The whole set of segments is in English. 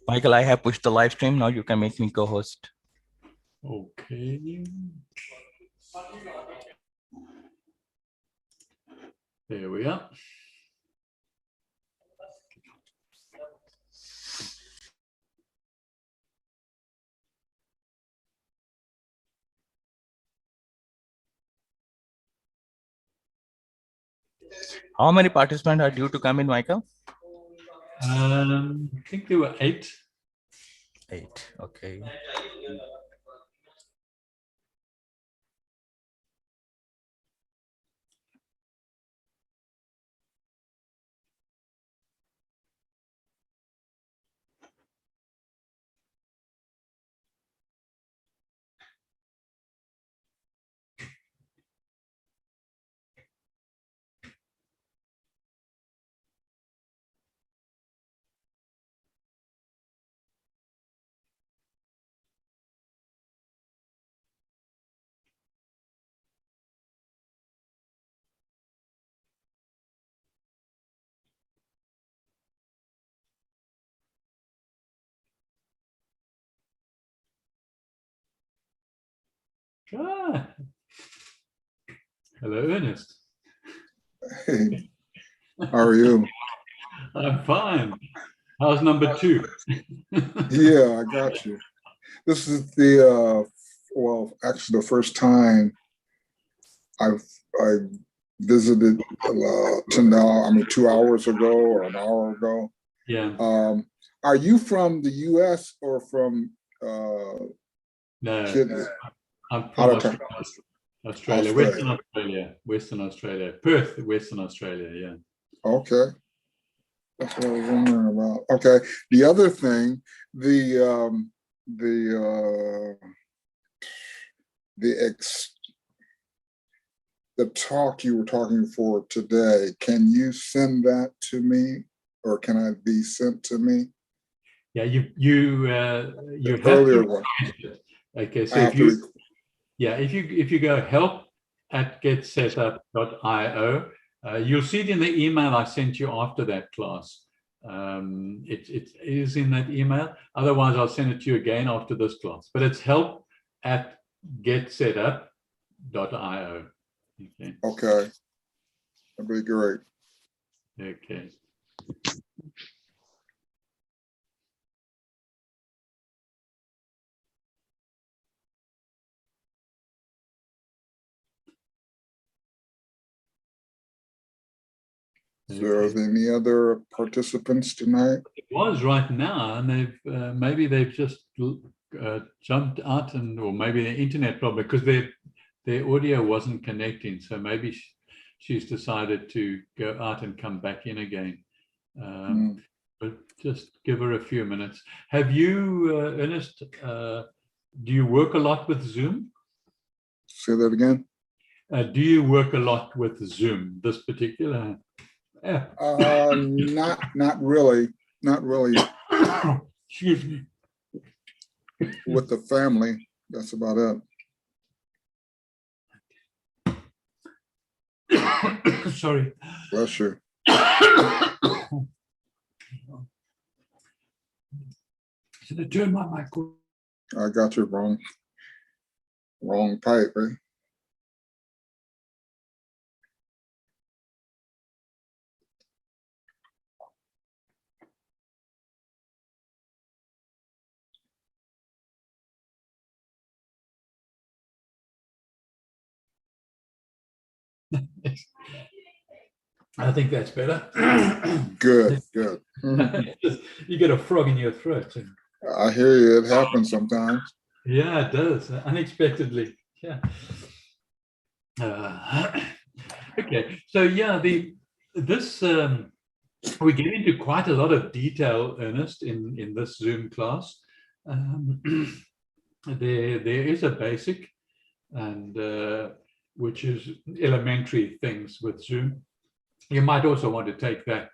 Michael, I have pushed the live stream. Now you can make me co-host. Okay. There we are. How many participants are due to come in, Michael? I think there were 8. 8. Okay. Ah. Hello, Ernest. Hey, how are you? I'm fine. How's number 2? Yeah, I got you. This is the well, actually the first time I visited Tyndall. I mean, 2 hours ago or an hour ago. Yeah. Are you from the U.S. or from No, Kidney? I'm from Australia. Australia. Western Australia, Western Australia, Perth, Western Australia. Yeah. Okay, that's what I was wondering about. Okay, the other thing, the talk you were talking for today, can you send that to me, or can it be sent to me? Yeah, you have Earlier to one. Okay, so if you go help@getsetup.io, you'll see it in the email I sent you after that class. It is in that email. Otherwise, I'll send it to you again after this class. But it's help@getsetup.io. Okay, that'd be great. Okay. So are there any other participants tonight? It was right now, and they've maybe they've just jumped out, or maybe the internet problem, because their audio wasn't connecting. So maybe she's decided to go out and come back in again. But just give her a few minutes. Have you, Ernest? Do you work a lot with Zoom? Say that again. Do you work a lot with Zoom? This particular. Yeah. Not really. Excuse me. With the family, that's about it. Sorry. Bless you. Should I turn my mic on? I got you wrong pipe, right? I think that's better. Good. You get a frog in your throat. I hear you. It happens sometimes. Yeah, it does. Unexpectedly. Yeah. Okay. So yeah, this we get into quite a lot of detail, Ernest, in this Zoom class. There is a basic, and which is elementary things with Zoom. You might also want to take that.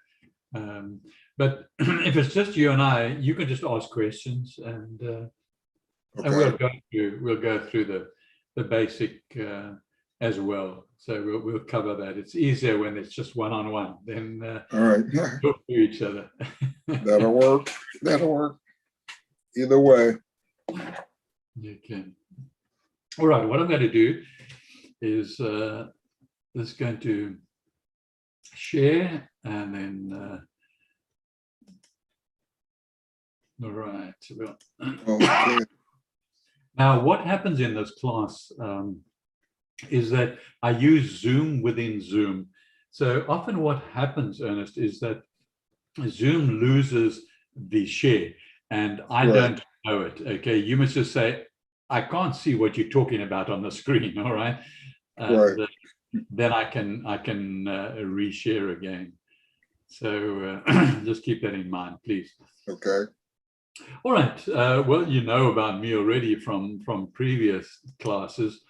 But if it's just you and I, you can just ask questions, and Okay. and we'll go through the basic as well. So we'll cover that. It's easier when it's just one-on-one. Then All right. talk to each other. That'll work. Either way. Okay. All right. What I'm going to do is just going to share and then. All right. Well, Okay. now, what happens in this class is that I use Zoom within Zoom. So often what happens, Ernest, is that Zoom loses the share and I Right. don't know it. Okay, you must just say, I can't see what you're talking about on the screen. All right. And Right. then I can reshare again. So just keep that in mind, please. Okay. All right. Well, you know about me already from previous classes,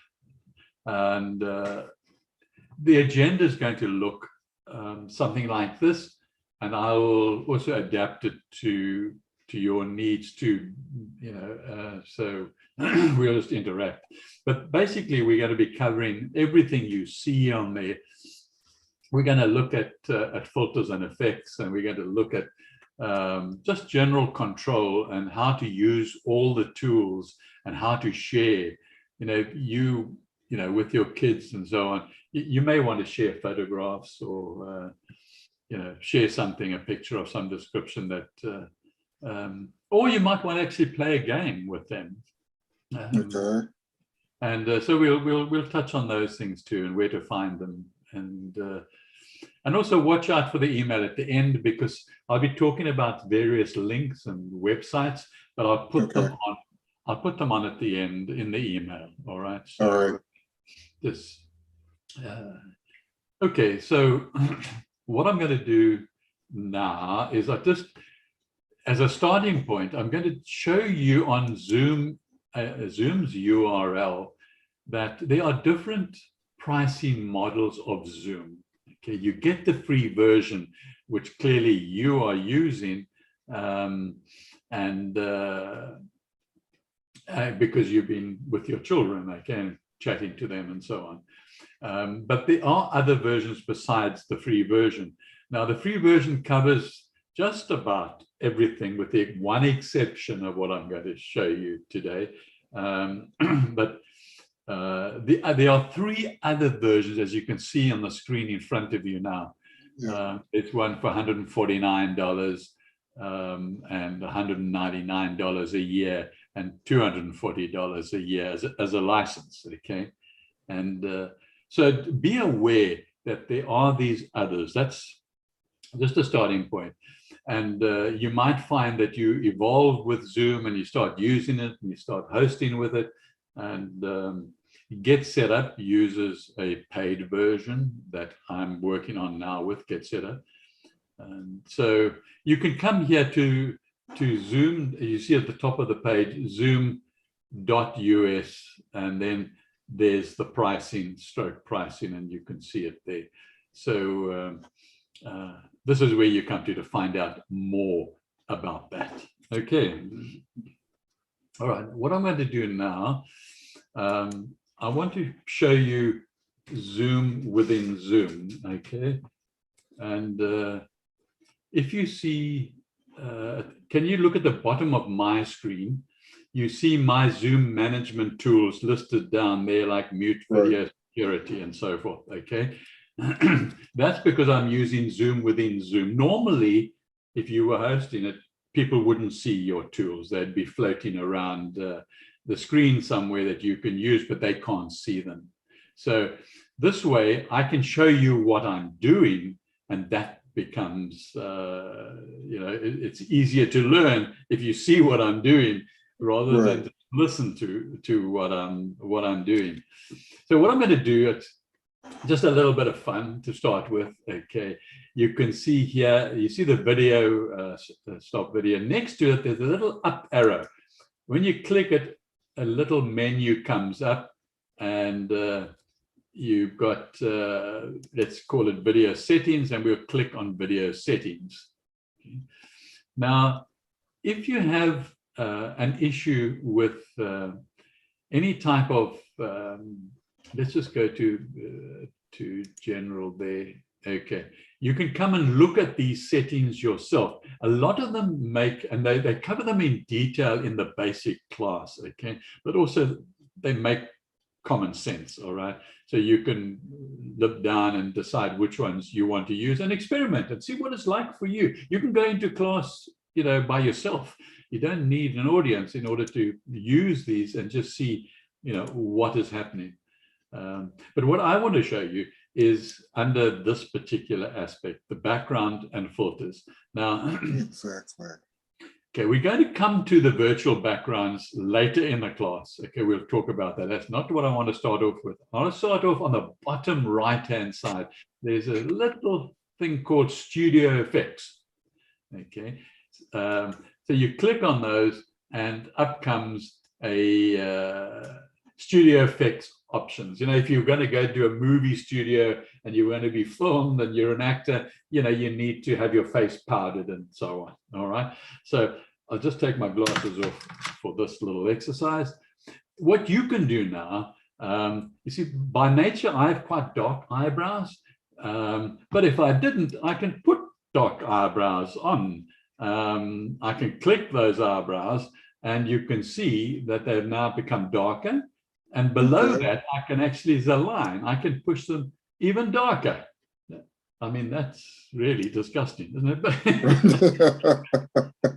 and the agenda is going to look something like this, and I'll also adapt it to your needs too. You know, so we'll just interact. But basically, we're going to be covering everything you see on there. We're going to look at filters and effects, and we're going to look at just general control and how to use all the tools and how to share. You know, with your kids and so on, you may want to share photographs or you know, share something, a picture of some description that, or you might want to actually play a game with them. Okay. And so we'll touch on those things too, and where to find them, and also watch out for the email at the end, because I'll be talking about various links and websites, but I'll put them on. I'll put them on at the end in the email. All right. So All right. this. Okay. So what I'm going to do now is I just, as a starting point, I'm going to show you on Zoom, Zoom's URL, that there are different pricing models of Zoom. Okay, you get the free version, which clearly you are using, because you've been with your children, okay, and chatting to them and so on. But there are other versions besides the free version. Now, the free version covers just about everything, with the one exception of what I'm going to show you today. But there are three other versions, as you can see on the screen in front of you now. Yeah. It's one for $149 and $199 a year and $240 a year as a license, okay? And so be aware that there are these others. That's just a starting point. And you might find that you evolve with Zoom and you start using it and you start hosting with it. And Get Set Up uses a paid version that I'm working on now with Get Set Up. And so you can come here to Zoom. You see at the top of the page, zoom.us, and then there's the pricing, pricing, and you can see it there. So this is where you come to find out more about that. Okay. All right. What I'm going to do now, I want to show you Zoom within Zoom. Okay. And if you see, can you look at the bottom of my screen? You see my Zoom management tools listed down there, like mute video, security, and so forth. Okay. That's because I'm using Zoom within Zoom. Normally, if you were hosting it, people wouldn't see your tools. They'd be floating around the screen somewhere that you can use, but they can't see them. So this way, I can show you what I'm doing, and that becomes, you know, it's easier to learn if you see what I'm doing rather than to listen to what I'm doing. So what I'm going to do, it's just a little bit of fun to start with. Okay, you can see here, you see the video, stop video. Next to it, there's a little up arrow. When you click it, a little menu comes up, and you've got, let's call it video settings, and we'll click on video settings. Okay. Now, if you have an issue with any type of, let's just go to general there. Okay, you can come and look at these settings yourself. a lot of them make, and they cover them in detail in the basic class, okay? But also they make common sense, all right? So you can look down and decide which ones you want to use and experiment and see what it's like for you. You can go into class, by yourself. You don't need an audience in order to use these and just see, what is happening. But what I want to show you is under this particular aspect, the background and filters. Now, Exactly. okay, we're going to come to the virtual backgrounds later in the class. Okay, we'll talk about that. That's not what I want to start off with. I want to start off on the bottom right-hand side. There's a little thing called Studio Effects. Okay, so you click on those and up comes a Studio Effects options. If you're going to go to a movie studio and you're going to be filmed and you're an actor, you need to have your face powdered and so on. All right. So I'll just take my glasses off for this little exercise. What you can do now, you see, by nature, I have quite dark eyebrows. But if I didn't, I can put dark eyebrows on. I can click those eyebrows and you can see that they've now become darker. And below that, I can actually, there's a line, I can push them even darker. I mean, that's really disgusting, isn't it? But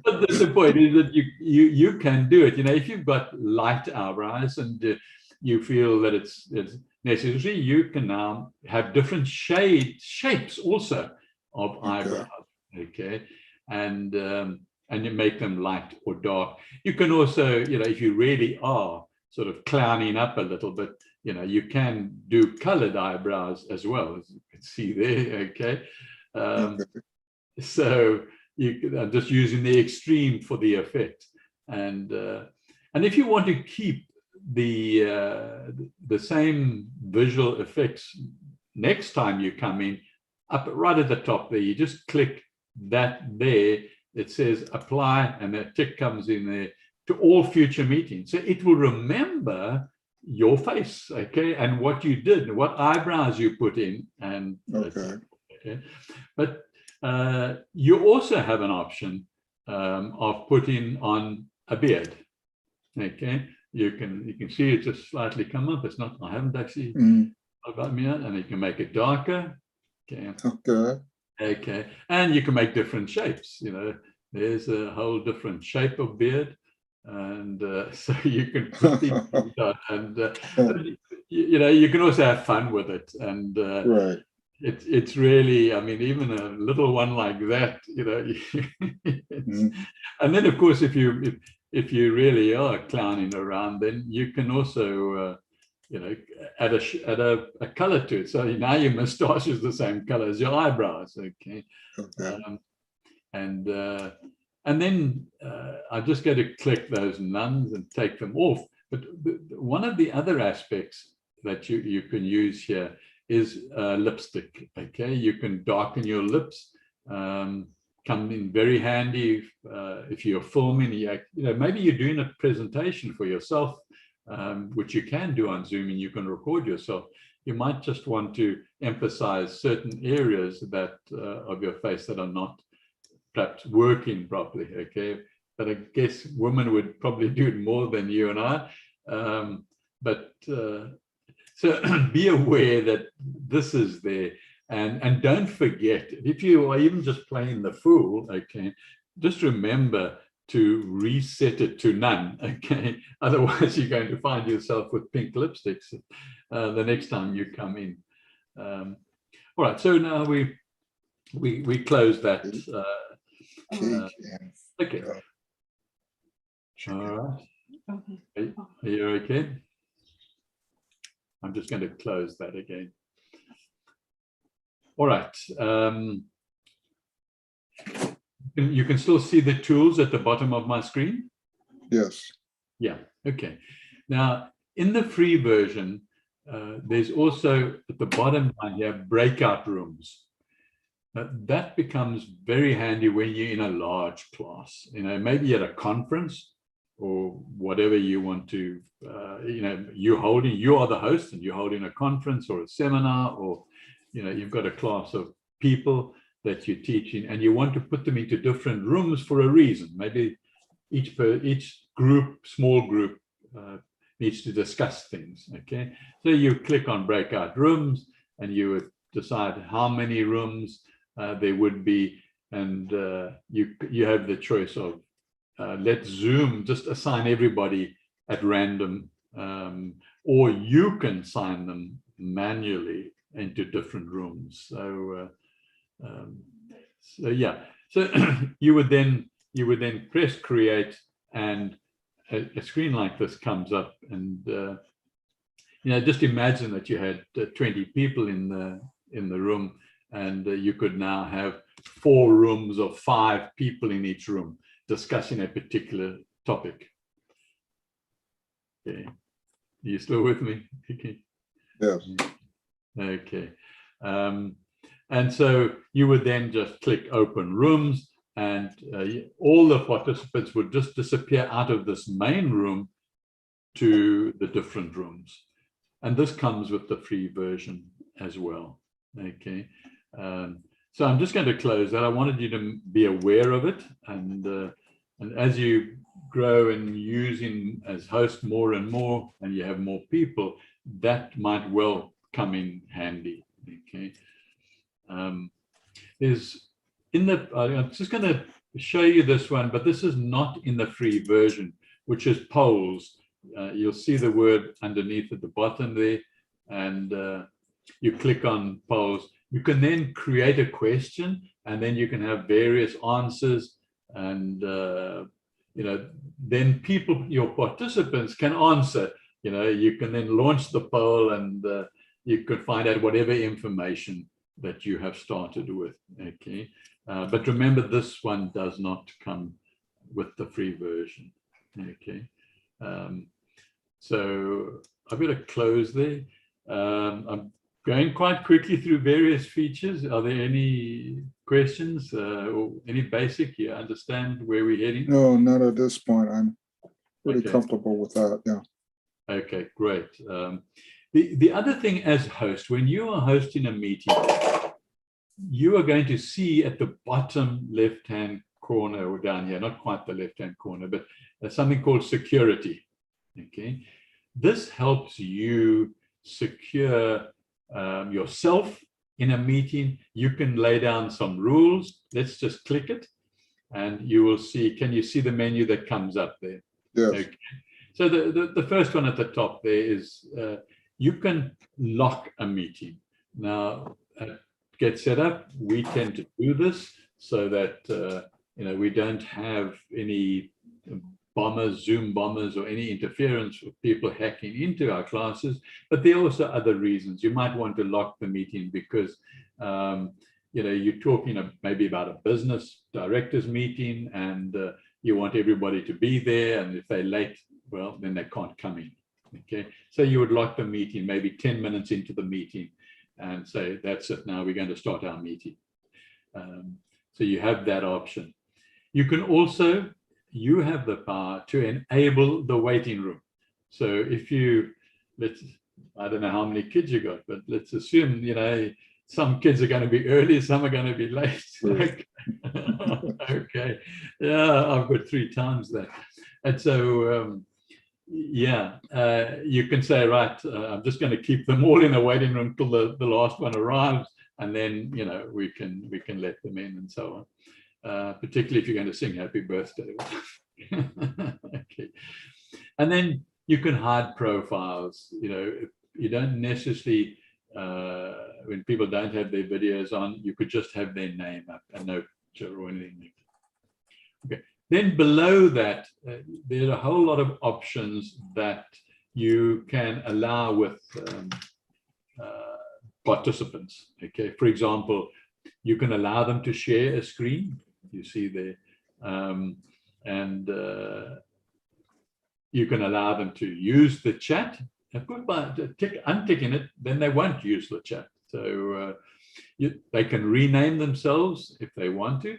the point is that you can do it. If you've got light eyebrows and you feel that it's necessary, you can now have different shapes also of eyebrows, okay? And you make them light or dark. You can also, if you really are sort of clowning up a little bit, you can do colored eyebrows as well, as you can see there, okay? So I'm just using the extreme for the effect. And if you want to keep the same visual effects next time you come in, up right at the top there, you just click that there, it says apply, and that tick comes in there to all future meetings. So it will remember your face, okay, and what you did, what eyebrows you put in, and okay. But you also have an option of putting on a beard, okay. You can see it just slightly come up. It's not. I haven't actually got me out, and you can make it darker, okay. Okay, and you can make different shapes. There's a whole different shape of beard. And so you can put these on, and you can also have fun with it, and it's really, I mean, even a little one like that, and then of course if you really are clowning around, then you can also add a color to it. So now your moustache is the same color as your eyebrows, okay. And then I'm just going to click those nuns and take them off. But one of the other aspects that you can use here is lipstick, okay? You can darken your lips, come in very handy if you're filming, maybe you're doing a presentation for yourself, which you can do on Zoom, and you can record yourself. You might just want to emphasize certain areas that of your face that are not perhaps working properly, okay? But I guess women would probably do it more than you and I. So be aware that this is there, and don't forget, if you are even just playing the fool, okay, just remember to reset it to none, okay? Otherwise you're going to find yourself with pink lipsticks the next time you come in. All right, so now we close that. Okay. All right. Are you okay? I'm just going to close that again. All right. You can still see the tools at the bottom of my screen? Yes. Yeah. Okay. Now, in the free version, there's also at the bottom down here breakout rooms. That becomes very handy when you're in a large class, maybe at a conference or whatever you want to, you are the host and you're holding a conference or a seminar, or, you've got a class of people. that you're teaching, and you want to put them into different rooms for a reason. Maybe each group, small group, needs to discuss things. Okay, so you click on breakout rooms, and you would decide how many rooms there would be, and you have the choice of let Zoom just assign everybody at random, or you can assign them manually into different rooms. So yeah, so you would then press create, and a screen like this comes up, and just imagine that you had 20 people in the room, and you could now have 4 rooms of 5 people in each room discussing a particular topic. Okay, are you still with me? Okay. Yes. Okay. And so you would then just click open rooms, and all the participants would just disappear out of this main room to the different rooms. And this comes with the free version as well. Okay. So I'm just going to close that. I wanted you to be aware of it. And as you grow and using as host more and more, and you have more people, that might well come in handy. Okay. I'm just going to show you this one, but this is not in the free version, which is polls. You'll see the word underneath at the bottom there, and you click on polls. You can then create a question, and then you can have various answers, and then people, your participants, can answer. You can then launch the poll, and you could find out whatever information that you have started with. Okay, but remember, this one does not come with the free version. Okay, so I've got to close there. I'm going quite quickly through various features. Are there any questions or any basic? You understand where we're heading? No, not at this point. I'm pretty comfortable with that. Yeah. Okay, great. The other thing, as host, when you are hosting a meeting, you are going to see at the bottom left-hand corner, or down here, not quite the left-hand corner, but something called security. Okay, this helps you secure yourself in a meeting. You can lay down some rules. Let's just click it, and you will see. Can you see the menu that comes up there? Yes. Okay. So the first one at the top there is you can lock a meeting. Now, get set up. We tend to do this so that we don't have any bombers, Zoom bombers, or any interference with people hacking into our classes. But there are also other reasons. You might want to lock the meeting because you're talking maybe about a business directors meeting, and you want everybody to be there. And if they're late, well, then they can't come in. Okay, so you would lock the meeting maybe 10 minutes into the meeting and say, that's it, now we're going to start our meeting. So you have that option. You can also, you have the power to enable the waiting room. So if you, I don't know how many kids you got, but let's assume, some kids are going to be early, some are going to be late. Like, okay, yeah, I've got 3 times that. And so, you can say, right, I'm just going to keep them all in a waiting room till the last one arrives, and then we can let them in and so on. Particularly if you're going to sing happy birthday. Okay, and then you can hide profiles. You don't necessarily when people don't have their videos on, you could just have their name up and no picture or anything. Okay. Then below that, there's a whole lot of options that you can allow with participants. Okay, for example, you can allow them to share a screen. You see there, and you can allow them to use the chat. And by unticking it, then they won't use the chat. So they can rename themselves if they want to.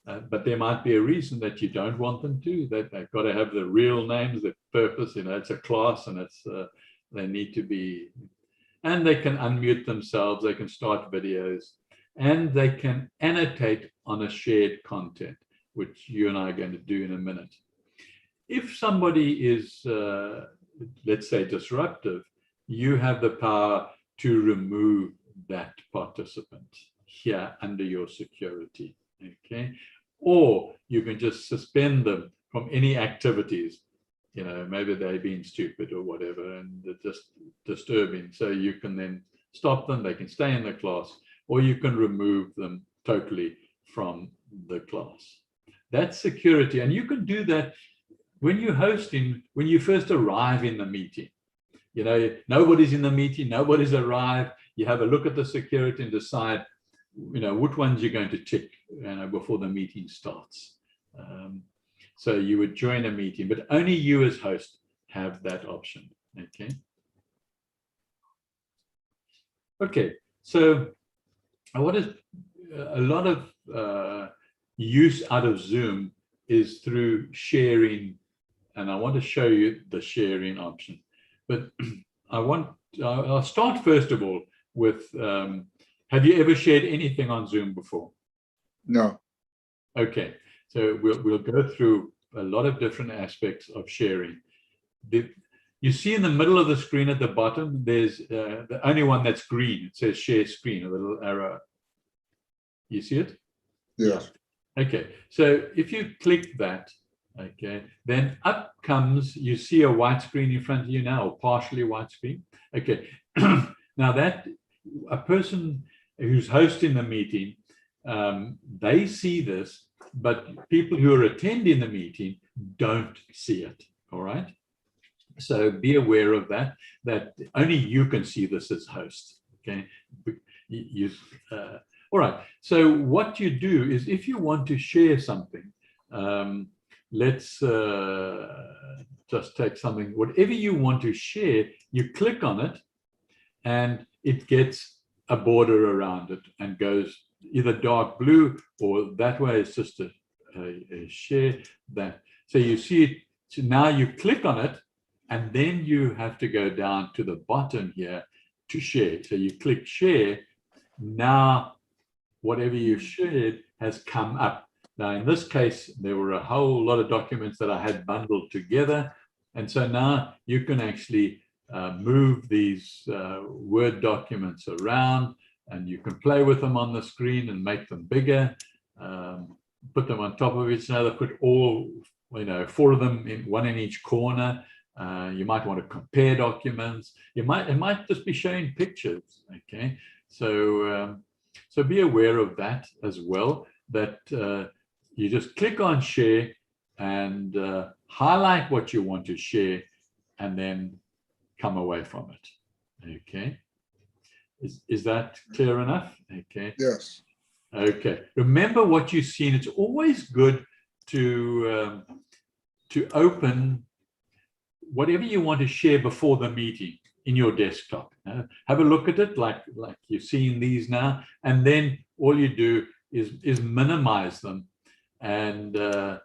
But there might be a reason that you don't want them to, that they've got to have the real names, the purpose, it's a class, and it's they need to be, and they can unmute themselves, they can start videos. and they can annotate on a shared content, which you and I are going to do in a minute. If somebody is, let's say, disruptive, you have the power to remove that participant here under your security, okay? Or you can just suspend them from any activities. You know, maybe they're being stupid or whatever, and they're just disturbing. So you can then stop them, they can stay in the class, or you can remove them totally from the class. That's security. And you can do that when you're hosting, when you first arrive in the meeting. You know, nobody's in the meeting, nobody's arrived. You have a look at the security and decide, you know, which ones you're going to tick, you know, before the meeting starts. So you would join a meeting, but only you as host have that option, okay? Okay, so what is a lot of use out of Zoom is through sharing, and I want to show you the sharing option. But I'll start first of all with, have you ever shared anything on Zoom before? No. Okay, so we'll go through a lot of different aspects of sharing. You see in the middle of the screen at the bottom, there's the only one that's green. It says share screen, a little arrow. You see it? Yes. Okay, so if you click that, okay, then up comes, you see a white screen in front of you now, or partially white screen. Okay, now that a person who's hosting the meeting, they see this, but people who are attending the meeting don't see it, all right? So be aware of that, that only you can see this as host, okay? All right, so what you do is if you want to share something, let's just take something, whatever you want to share, you click on it and it gets a border around it and goes either dark blue or that way. It's just a share that. So you see it, so now you click on it and then you have to go down to the bottom here to share. So you click share. Now, whatever you shared has come up. Now, in this case, there were a whole lot of documents that I had bundled together. And so now you can actually move these Word documents around, and you can play with them on the screen and make them bigger, put them on top of each other, put all, you know, 4 of them in one in each corner. You might want to compare documents. It might just be showing pictures, okay? So, so be aware of that as well, that you just click on share and highlight what you want to share and then come away from it, okay? Is that clear enough? Okay. Yes. Okay. Remember what you've seen. It's always good to open whatever you want to share before the meeting in your desktop. Have a look at it like you're seeing these now, and then all you do is minimize them, and they're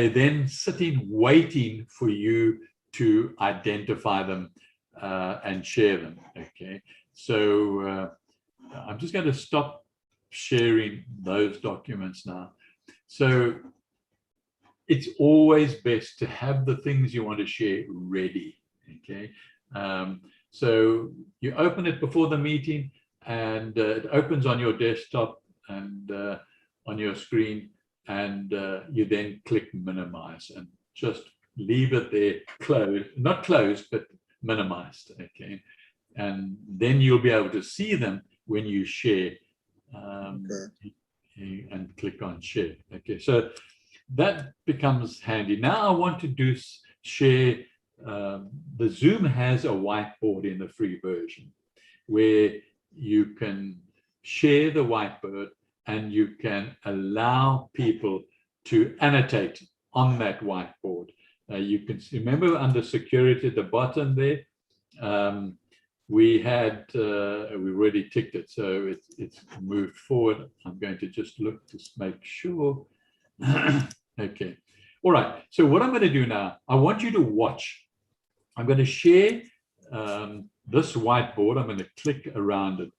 then sitting waiting for you to identify them and share them. Okay, so I'm just going to stop sharing those documents now. So it's always best to have the things you want to share ready. Okay, so you open it before the meeting, and it opens on your desktop and on your screen, and you then click minimize and just leave it there, closed, not closed, but minimized. Okay, and then you'll be able to see them when you share, and click on share. Okay, so that becomes handy. Now I want to share. The Zoom has a whiteboard in the free version where you can share the whiteboard and you can allow people to annotate on that whiteboard. You can remember under security at the bottom there, we had, we already ticked it, so it's moved forward. I'm going to just look to make sure. Okay, all right, so what I'm going to do now, I want you to watch. I'm going to share this whiteboard. I'm going to click around it,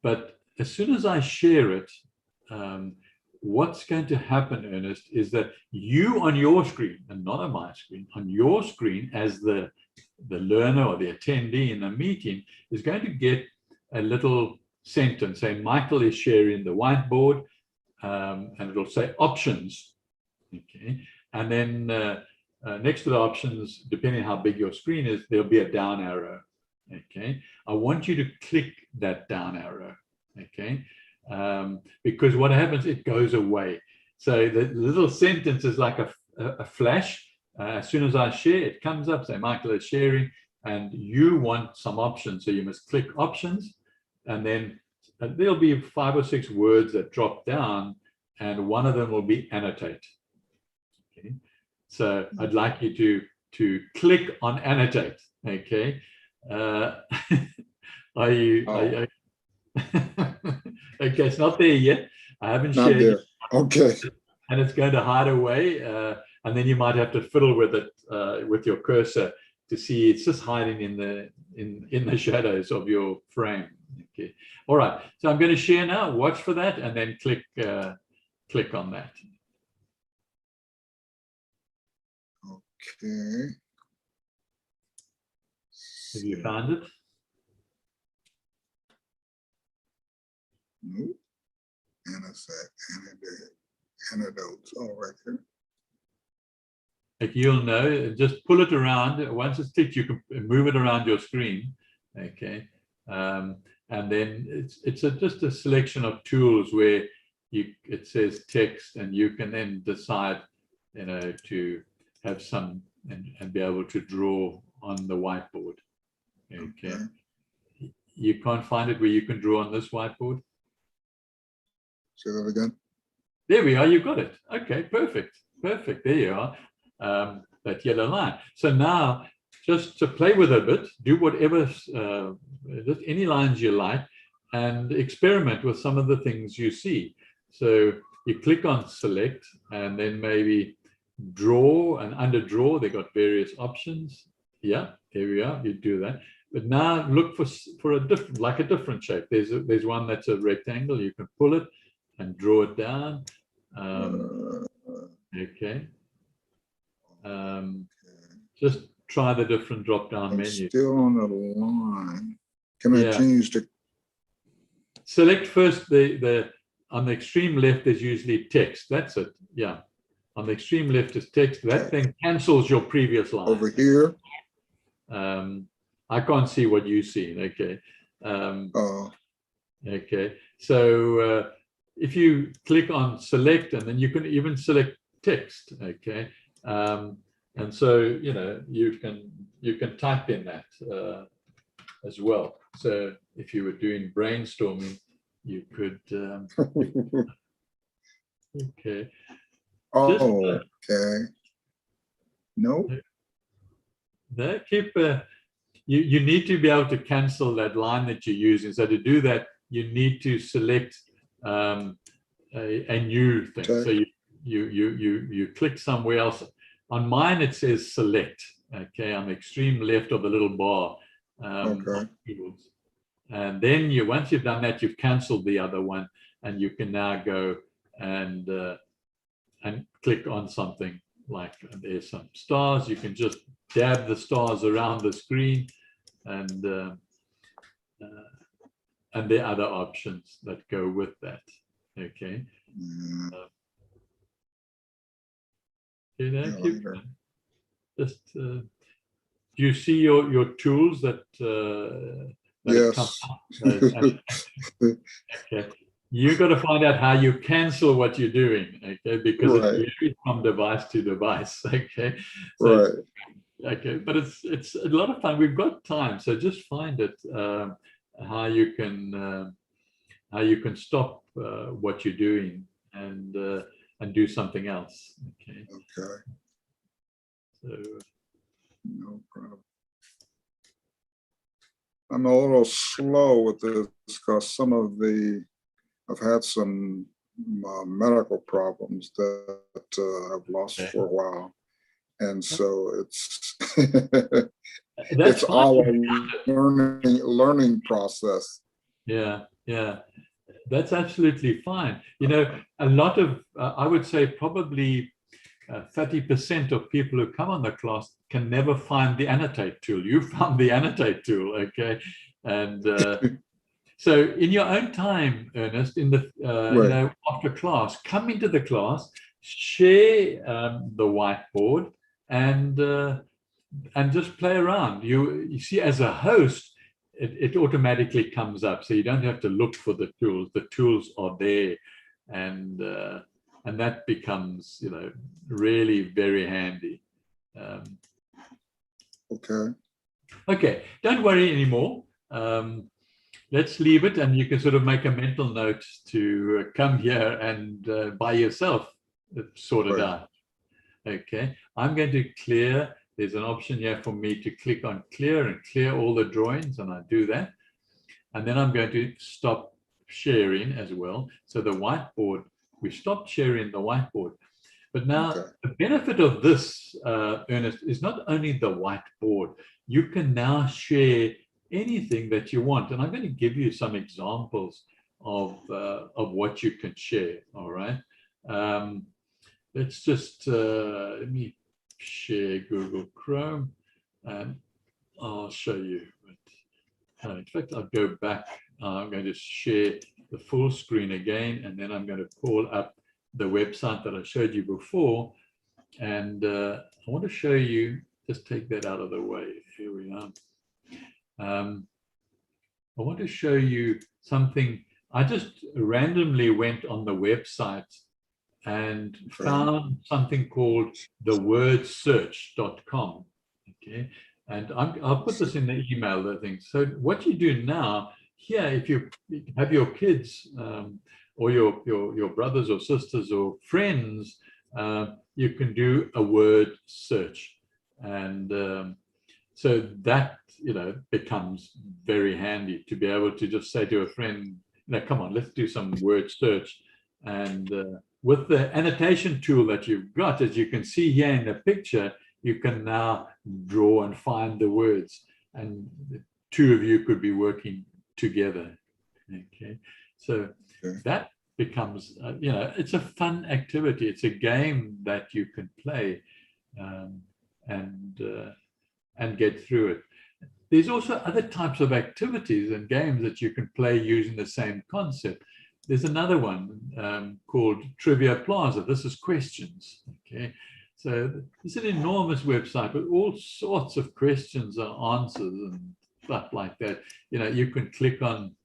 but as soon as I share it, what's going to happen, Ernest, is that you on your screen, and not on my screen, on your screen as the learner or the attendee in the meeting is going to get a little sentence saying Michael is sharing the whiteboard, and it'll say options. Okay, and then next to the options, depending on how big your screen is, there'll be a down arrow. Okay, I want you to click that down arrow. Okay, because what happens, it goes away. So the little sentence is like a flash. As soon as I share, it comes up, say Michael is sharing, and you want some options. So you must click options, and then there'll be 5 or 6 words that drop down, and one of them will be annotate. Okay, so I'd like you to click on annotate. Okay, are you? Okay, it's not there yet. I haven't shared it. Okay. And it's going to hide away, and then you might have to fiddle with it with your cursor to see it's just hiding in the shadows of your frame. Okay, all right. So I'm going to share now. Watch for that, and then click on that. Okay. Have you found it? Nope. Antidotes. Oh, right there. Like you'll know, just pull it around. Once it's ticked, you can move it around your screen. Okay, and then it's just a selection of tools where it says text, and you can then decide, to have some and be able to draw on the whiteboard. Okay. You can't find it where you can draw on this whiteboard? Say that again. There we are, you got it. Okay, perfect. Perfect. There you are. That yellow line. So now, just to play with it a bit, do whatever, just any lines you like, and experiment with some of the things you see. So you click on select, and then maybe draw, and under draw, they got various options. Yeah, there we are. You do that. But now look for a different shape. There's one that's a rectangle. You can pull it and draw it down. Okay. Just try the different drop-down menu. Still on the line. Can I change the? Select first on the extreme left. There's usually text. That's it. Yeah. On the extreme left is text. That thing cancels your previous line. Over here. I can't see what you see. Okay. Okay. So if you click on select, and then you can even select text. Okay. And so you can type in that as well. So if you were doing brainstorming, you could. Okay. Oh, okay. Nope. Keep you need to be able to cancel that line that you're using. So to do that, you need to select a new thing. Okay. So you click somewhere else. On mine, it says select. Okay, on the extreme left of the little bar. Okay. And then once you've done that, you've canceled the other one, and you can now go and click on something like there's some stars. You can just dab the stars around the screen, and there are other options that go with that. Okay. Just do you see your tools that yes. Okay. You got to find out how you cancel what you're doing, okay? Because it varies from device to device, okay? So, okay, but it's a lot of fun. We've got time, so just find it how you can stop what you're doing and do something else. Okay. Okay. So no problem. I'm a little slow with this because I've had some medical problems that I've lost for a while, and so it's it's all a learning process. Yeah. That's absolutely fine. You know, a lot of, I would say probably 30% of people who come on the class can never find the annotate tool. You found the annotate tool, okay? And so in your own time, Ernest, in the, you know, after class, come into the class, share the whiteboard and just play around. You see, as a host, it automatically comes up, so you don't have to look for the tools. The tools are there, and that becomes, you know, really very handy. Okay. Okay, don't worry anymore. Let's leave it, and you can sort of make a mental note to come here and by yourself sort it out. Okay, I'm going to clear. There's an option here for me to click on clear and clear all the drawings, and I do that. And then I'm going to stop sharing as well. So the whiteboard, we stopped sharing the whiteboard. But now the benefit of this, Ernest, is not only the whiteboard. You can now share anything that you want. And I'm going to give you some examples of what you can share, all right? Let's just, let me share Google Chrome and I'll show you. In fact, I'll go back. I'm going to share the full screen again, and then I'm going to call up the website that I showed you before. And I want to show you, just take that out of the way. Here we are. I want to show you something. I just randomly went on the website and found something called thewordsearch.com. Okay, and I'll put this in the email, the thing. So what you do now here, if you have your kids or your brothers or sisters or friends, you can do a word search, and so that, you know, becomes very handy to be able to just say to a friend, "No, come on, let's do some word search," and with the annotation tool that you've got, as you can see here in the picture, you can now draw and find the words, and the two of you could be working together. Okay, so that becomes, you know, it's a fun activity. It's a game that you can play and get through it. There's also other types of activities and games that you can play using the same concept. There's another one called Trivia Plaza. This is questions. Okay, so it's an enormous website with all sorts of questions and answers and stuff like that. You know, you can click on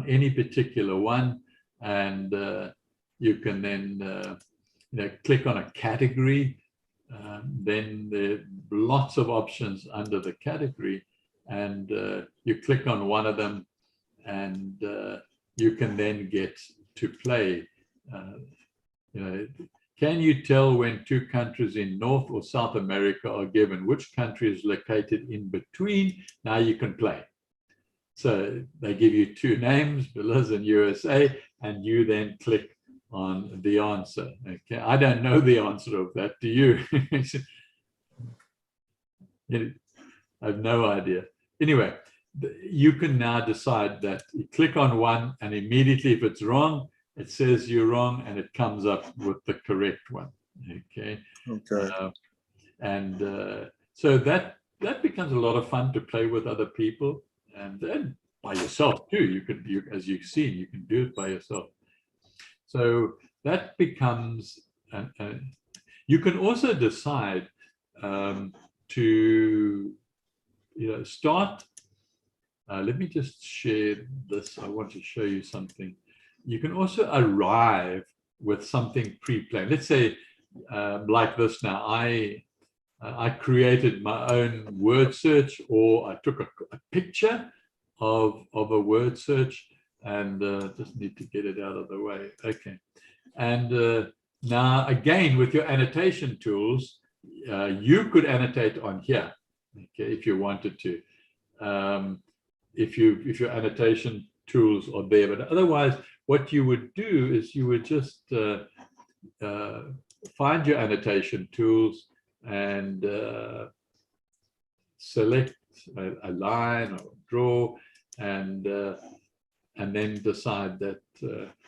any particular one, and you can then you know, click on a category. Then there are lots of options under the category, and you click on one of them, and you can then get to play. You know, can you tell when two countries in North or South America are given? Which country is located in between? Now you can play. So they give you two names, Belize and USA, and you then click on the answer. Okay, I don't know the answer of that. Do you? I have no idea. Anyway, you can now decide that you click on one, and immediately if it's wrong, it says you're wrong, and it comes up with the correct one. Okay. So that becomes a lot of fun to play with other people, and then by yourself too. You can, as you've seen, you can do it by yourself. So that becomes, you can also decide to, you know, start. Let me just share this. I want to show you something. You can also arrive with something pre-planned. Let's say like this now, I created my own word search, or I took a picture of a word search, and just need to get it out of the way. Okay. And now again, with your annotation tools, you could annotate on here, okay, if you wanted to. If your annotation tools are there, but otherwise what you would do is you would just find your annotation tools and select a line or draw, and and then decide that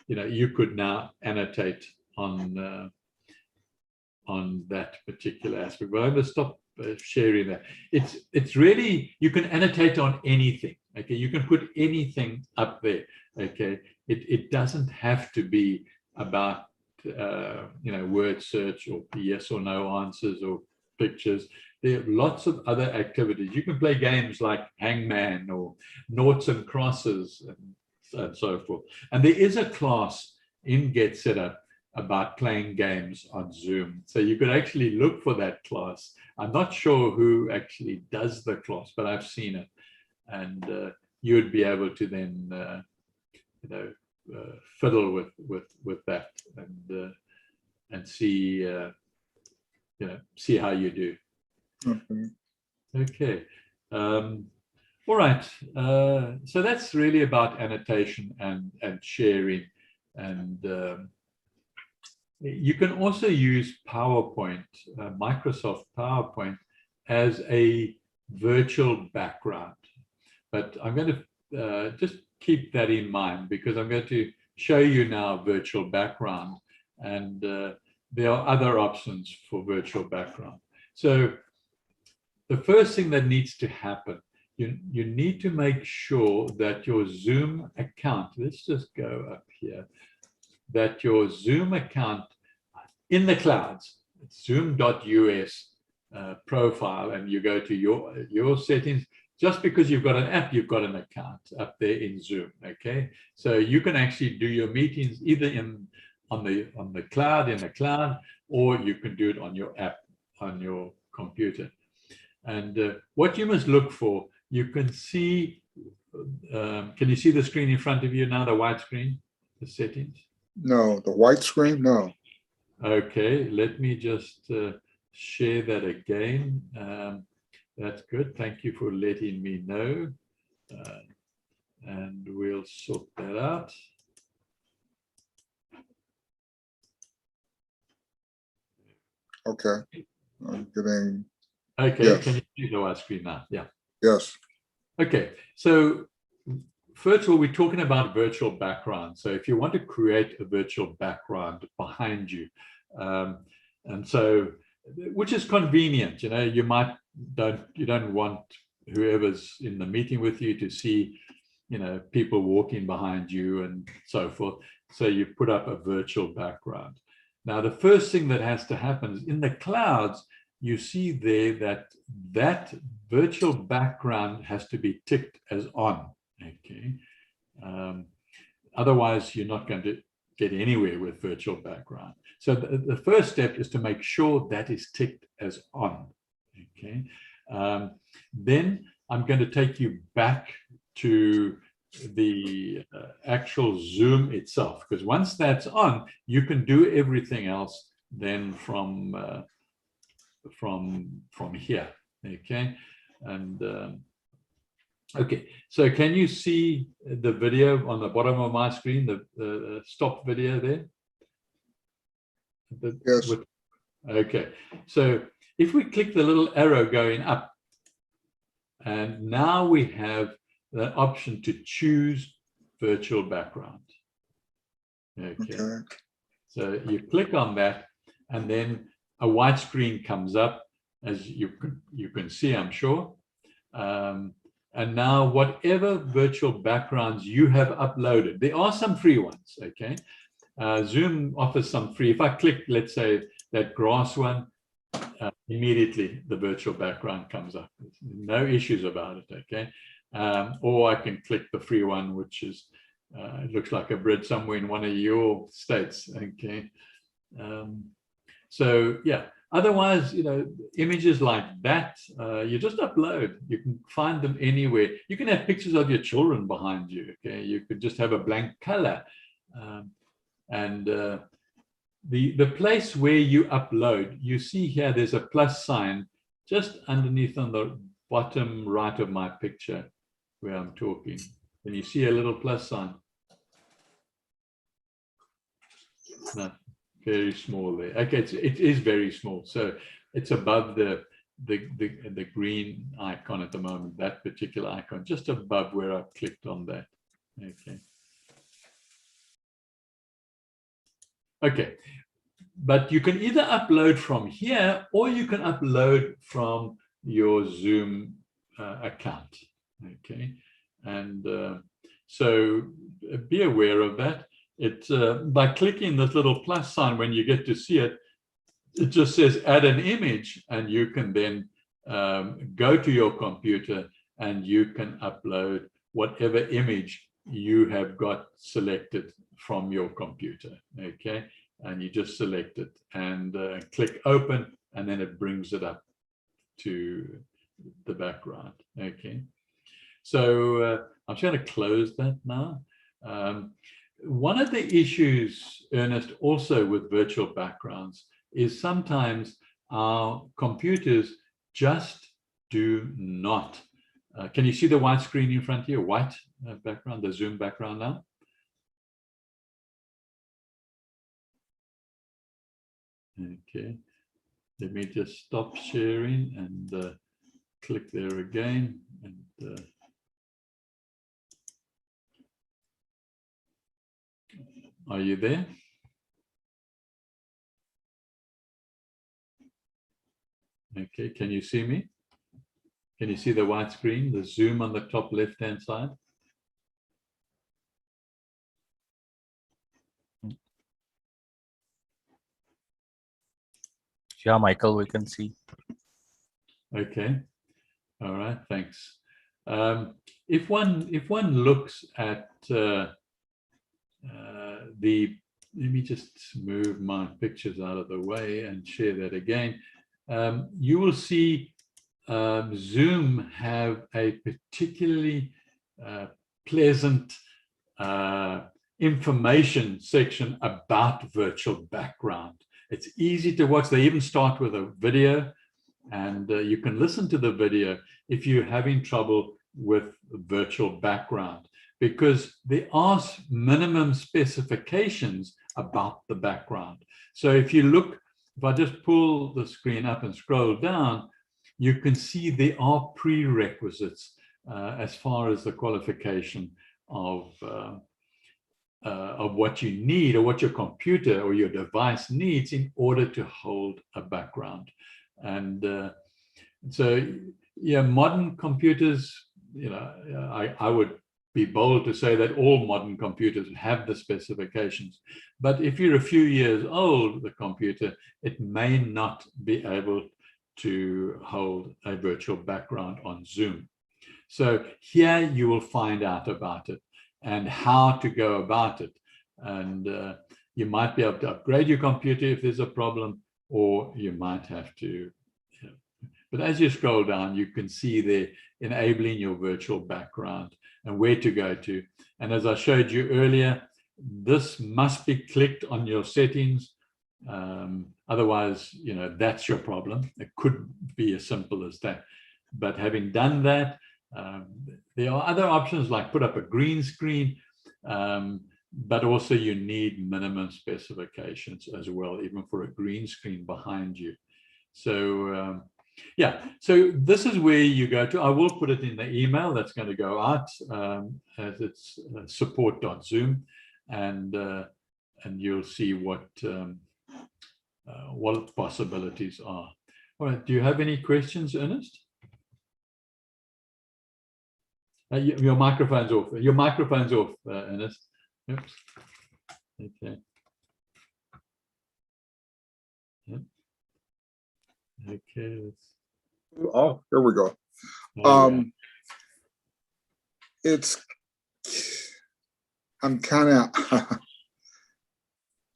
you could now annotate on that particular aspect. But I'm going to stop sharing that. It's really, you can annotate on anything. Okay, you can put anything up there. Okay, it doesn't have to be about word search or yes or no answers or pictures. There are lots of other activities. You can play games like Hangman or Noughts and Crosses and so forth. And there is a class in Get Set Up about playing games on Zoom. So you could actually look for that class. I'm not sure who actually does the class, but I've seen it. And you would be able to then, fiddle with that and see, see how you do. Okay. All right. So that's really about annotation and sharing. And you can also use PowerPoint, Microsoft PowerPoint, as a virtual background. But I'm going to just keep that in mind, because I'm going to show you now virtual background, and there are other options for virtual background. So the first thing that needs to happen, you need to make sure that your Zoom account, let's just go up here, that your Zoom account in the clouds, zoom.us profile, and you go to your settings. Just because you've got an app, you've got an account up there in Zoom. Okay, so you can actually do your meetings either on the cloud, or you can do it on your app on your computer. And what you must look for, you can see. Can you see the screen in front of you now? The white screen, the settings. No, the white screen. No. Okay, let me just share that again. That's good. Thank you for letting me know. And we'll sort that out. Okay. I'm getting. Okay, yes. Can you see the white screen now? Yeah. Yes. Okay, so first of all, we're talking about virtual background. So if you want to create a virtual background behind you, and so, which is convenient, you might you don't want whoever's in the meeting with you to see, people walking behind you and so forth. So you put up a virtual background. Now, the first thing that has to happen is in the clouds, you see there that virtual background has to be ticked as on. Okay. Otherwise, you're not going to get anywhere with virtual background. So the first step is to make sure that is ticked as on. Okay. Then I'm going to take you back to the actual Zoom itself, because once that's on, you can do everything else then from here. Okay. And okay, so can you see the video on the bottom of my screen, the stop video there? Yes. Okay, so if we click the little arrow going up, and now we have the option to choose virtual background. Okay. So you click on that, and then a white screen comes up, as you can see, I'm sure. And now whatever virtual backgrounds you have uploaded, there are some free ones, okay? Zoom offers some free. If I click, let's say, that grass one, immediately the virtual background comes up. No issues about it, okay? Or I can click the free one, which is, it looks like a bridge somewhere in one of your states, okay? So, yeah. Otherwise, images like that, you just upload. You can find them anywhere. You can have pictures of your children behind you, okay? You could just have a blank color. And the place where you upload, you see here, there's a plus sign just underneath on the bottom right of my picture where I'm talking. And you see a little plus sign. No. Very small there. Okay, it is very small. So it's above the green icon at the moment, that particular icon, just above where I've clicked on that. Okay. Okay. But you can either upload from here or you can upload from your Zoom account. Okay. And so be aware of that. By clicking this little plus sign, when you get to see it, it just says add an image, and you can then go to your computer and you can upload whatever image you have got selected from your computer. Okay. And you just select it and click open, and then it brings it up to the background. Okay. So I'm just going to close that now. One of the issues, Ernest, also with virtual backgrounds is sometimes our computers just do not. Can you see the white screen in front of you? White background, the Zoom background now? Okay, let me just stop sharing and click there again. And are you there? Okay, can you see me? Can you see the white screen, the Zoom on the top left-hand side? Yeah, Michael, we can see. Okay, all right, thanks. If one looks at let me just move my pictures out of the way and share that again. You will see Zoom have a particularly pleasant information section about virtual background. It's easy to watch. They even start with a video, and you can listen to the video if you're having trouble with virtual background, because there are minimum specifications about the background. So if you look, if I just pull the screen up and scroll down, you can see there are prerequisites as far as the qualification of what you need, or what your computer or your device needs in order to hold a background. And so, yeah, modern computers, you know, I would be bold to say that all modern computers have the specifications. But if you're a few years old, the computer, it may not be able to hold a virtual background on Zoom. So here you will find out about it and how to go about it. And you might be able to upgrade your computer if there's a problem, or you might have to. But as you scroll down, you can see there enabling your virtual background and where to go to. And as I showed you earlier, this must be clicked on your settings. Otherwise, you know, that's your problem. It could be as simple as that. But having done that, there are other options like put up a green screen, but also you need minimum specifications as well, even for a green screen behind you. So yeah, so this is where you go to. I will put it in the email that's going to go out as it's support.zoom, and you'll see what possibilities are. All right, do you have any questions, Ernest? Your microphone's off. Your microphone's off, Ernest. Oops. Okay. Yep. Okay. Oh, here we go. I'm kind of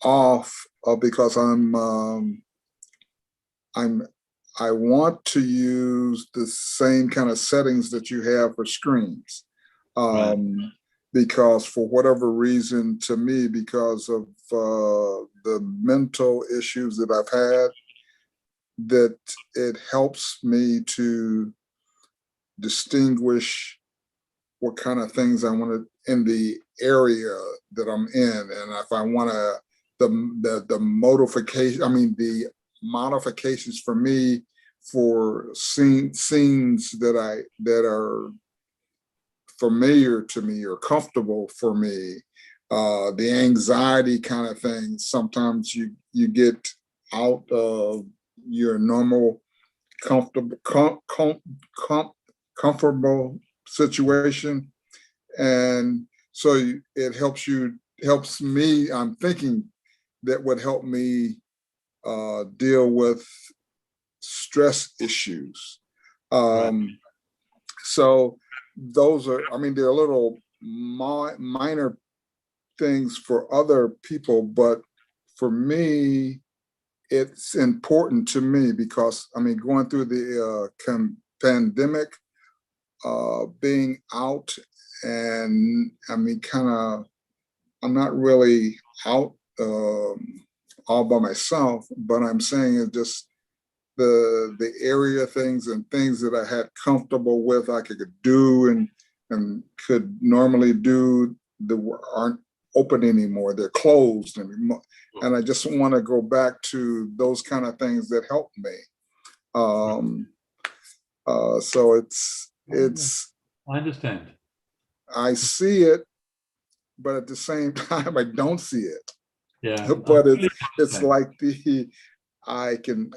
off because I want to use the same kind of settings that you have for screens. Right. Because for whatever reason, to me, because of the mental issues that I've had, that it helps me to distinguish what kind of things I want to in the area that I'm in, and if I want to the modification, I mean the modifications for me for scenes that are familiar to me or comfortable for me, the anxiety kind of thing. Sometimes you get out of your normal comfortable situation, and so it helps me. I'm thinking that would help me deal with stress issues. So those are, I mean, they're little minor things for other people, but for me, it's important to me because, I mean, going through the pandemic, being out, and I mean, I'm not really out all by myself, but I'm saying it just the area things and things that I had comfortable with, I could do and could normally do, aren't open anymore. They're closed anymore. And I just want to go back to those kind of things that helped me. So it's I understand. I see it, but at the same time I don't see it. Yeah. But it's like I can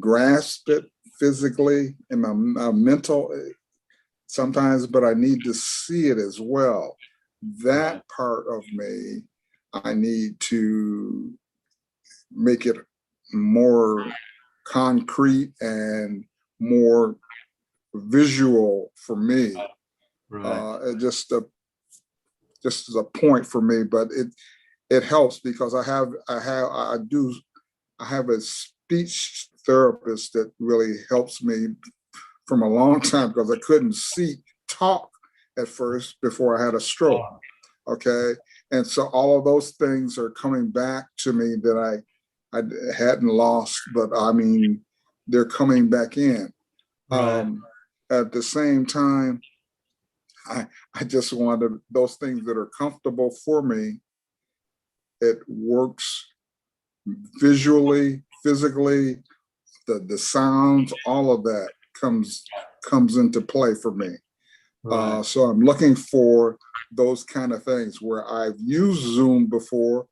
grasp it physically in my mental sometimes, but I need to see it as well. That part of me, I need to make it more concrete and more visual for me. Right. Just as a point for me, but it helps because I have a speech therapist that really helps me from a long time because I couldn't talk at first before I had a stroke. Okay. And so all of those things are coming back to me that I hadn't lost, but I mean, they're coming back in. Right. At the same time, I just wanted those things that are comfortable for me. It works visually, physically, the sounds, all of that comes into play for me. Right. So I'm looking for those kind of things where I've used Zoom before,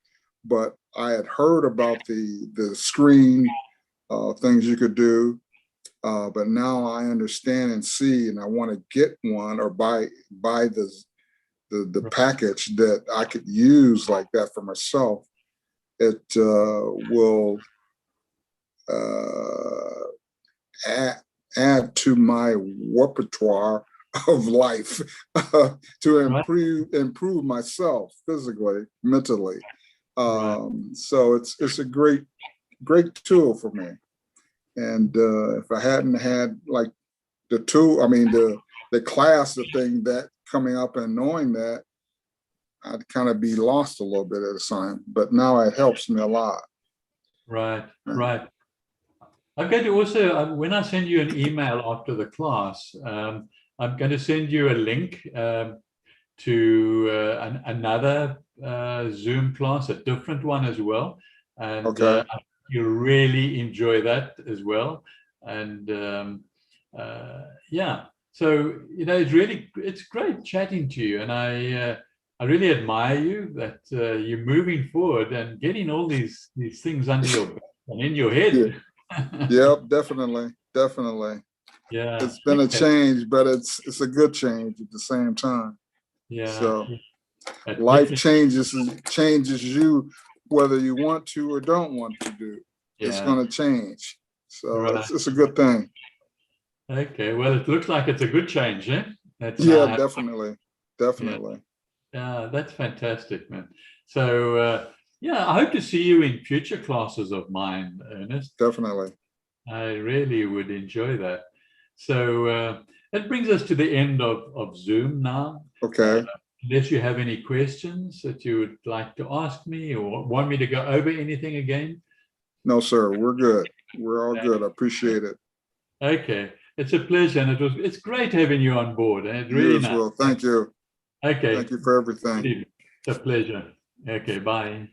but I had heard about the screen things you could do. But now I understand and see, and I want to get one or buy the package that I could use like that for myself. It will add to my repertoire of life to improve myself physically, mentally. So it's a great tool for me. And if I hadn't had like the tool, I mean the class, the thing that coming up and knowing that, I'd kind of be lost a little bit at a time. But now it helps me a lot. Right. Right. I'm going to also, when I send you an email after the class, I'm going to send you a link to another Zoom class, a different one as well. And Okay. you'll really enjoy that as well. And yeah, so, you know, it's great chatting to you. And I really admire you that you're moving forward and getting all these things under your belt and in your head. Yeah. Yep, definitely. Yeah, It's been a change, but it's a good change at the same time. yeah. So life changes you whether you want to or don't want to do. It's going to change. So it's a good thing. Okay, well, it looks like it's a good change, eh? Yeah, definitely. Yeah, that's fantastic, man. So yeah, I hope to see you in future classes of mine, Ernest. Definitely. I really would enjoy that. So that brings us to the end of Zoom now. Okay. Unless you have any questions that you would like to ask me or want me to go over anything again? No, sir. We're good. We're all good. I appreciate it. Okay. It's a pleasure. And it's great having you on board. And it's You really as nice. well. Thank you. Okay. Thank you for everything. It's a pleasure. Okay. Bye.